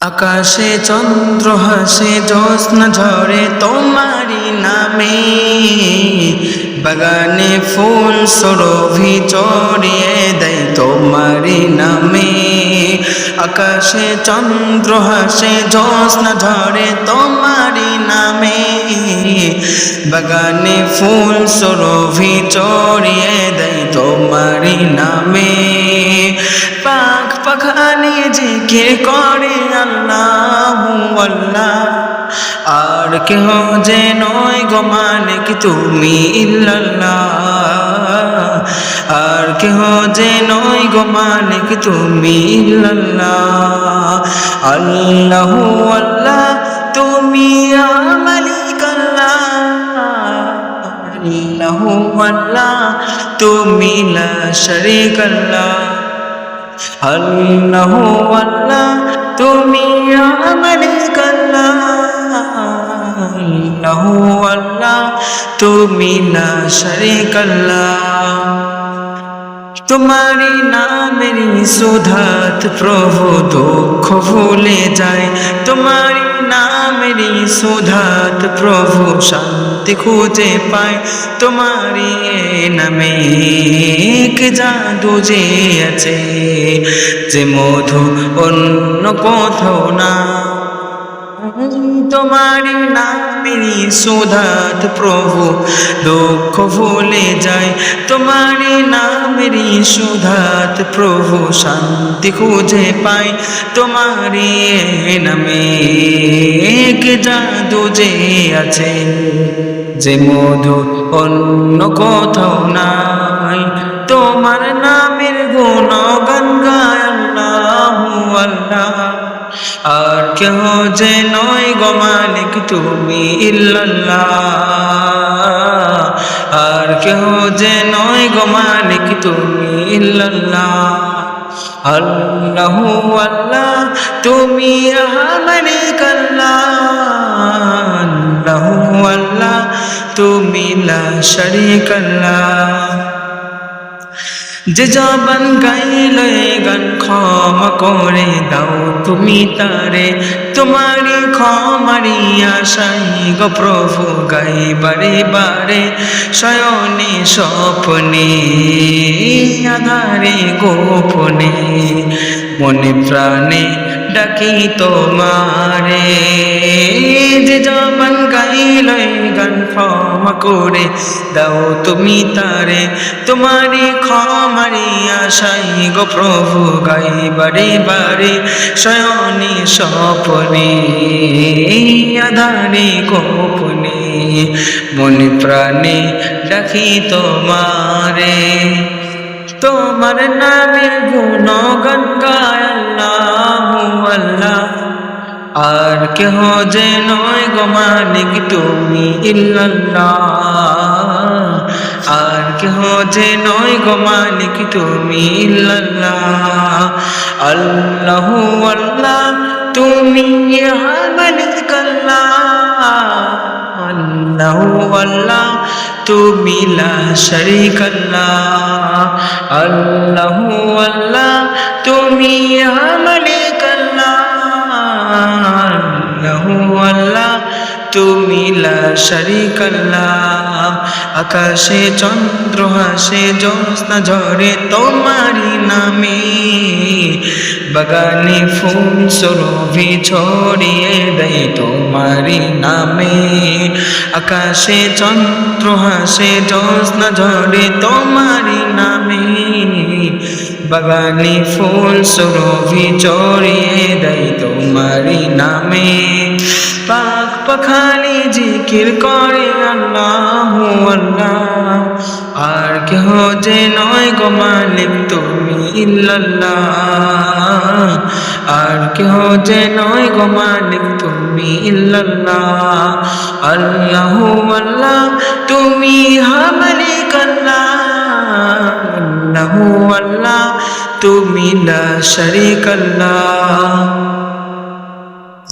আকাশে চন্দ্র হাসে জ্যোৎস্না ঝরে তোমারি নামে, বাগানে ফুল সুরভি চড়িয়ে দেয় তোমারি নামে। আকাশে চন্দ্র হাসে জ্যোৎস্না ঝরে তোমারি নামে, বাগানে ফুল সুরভি চড়িয়ে দেয় তোমারি নামে। পাখ পাখানে জিকির করে আল্লাহু আল্লাহ, আর কেহ যে নয় গো মালিক তুমি ইল্লাল্লাহ, আর কেহ যে নয় গো মালিক তুমি ইল্লাল্লাহ। আল্লাহু আল্লাহ তুমি মালিক আল্লাহ, আল্লাহু আল্লাহ তুমি লা শারীক আল্লাহ। আল্লাহু আল্লাহ তুমি মালিক আল্লাহ, আল্লাহু আল্লাহ তুমি লা শারীক আল্লাহ। তোমারি নামেরই সুধাত প্রভু দুঃখ ভুলে যায়, তোমারি নামেরই সুধাত প্রভু শান্তি খুঁজে পায়। তোমারি নামে এক জাদু যে আছে, যে মধু অন্য কোথাও না। তোমারি নামেরই সুধাত প্রভু দুঃখ ভুলে যায়, তোমারি নামেরই সুধাত প্রভু শান্তি খুঁজে পায়। তোমারি নামে এক জাদু যে আছে, যে মধু অন্য কোথাও নাই। তোমার নামের গুণগান গায় আল্লাহু আল্লাহ, আর কেহ যে নয় গো মালিক তুমি ইল্লাল্লাহ, আর কেহ যে নয় গো মালিক তুমি ইল্লাল্লাহ। আল্লাহু আল্লাহ তুমি মালিক আল্লাহ, আল্লাহু আল্লাহ তুমি লা শারীক আল্লাহ। যে জবান গাইল গান ক্ষমা করে দাও তুমি তারে, তোমারি ক্ষমারি আশাই গো প্রভু গাই বারে বারে। শয়নে স্বপ্নে আধারে গোপনে, মনে প্রাণে ডাকি তোমারে। যে জবান গাইল গান ক্ষমা করে দাও তুমি তারে, তোমারি ক্ষমারি আশাই গো প্রভু গাই বারে বারে। শয়নে স্বপ্নে আধারে গোপনে, মনে প্রাণে ডাকি তোমারে। তোমার নামের গুণগান গায় আল্লাহু আল্লাহ, আর কেহ যে নয় গো মালিক তুমি ইল্লাল্লাহ, আর কেহ যে নয় গো মালিক তুমি ইল্লাল্লাহ। আল্লাহু আল্লাহ তুমি মালিক আল্লাহ, আল্লাহু আল্লাহ তুমি লা শারীক আল্লাহ। আল্লাহু আল্লাহ তুমি মালিক আল্লাহ, আল্লাহু আল্লাহ তুমি লা শারীক আল্লাহ। আকাশে চন্দ্র হাসে জ্যোৎস্না ঝরে তোমারি নামে, বাগানে ফুল সুরভি ছড়িয়ে দেয় তোমারি নামে। আকাশে চন্দ্র হাসে জ্যোৎস্না ঝরে তোমারি নামে, বাগানে ফুল সুরভি ছড়িয়ে দেয় তোমারি নামে। পাখ পাখালি জিকির করে আল্লাহু আল্লাহ, আর কেহ যে নয় গো মালিক তুমি ইল্লাল্লাহ, আর কেহ যে নয় গো মালিক তুমি ইল্লাল্লাহ। আল্লাহু আল্লাহ তুমি মালিক আল্লাহ, আল্লাহু আল্লাহ তুমি লা শারীক আল্লাহ।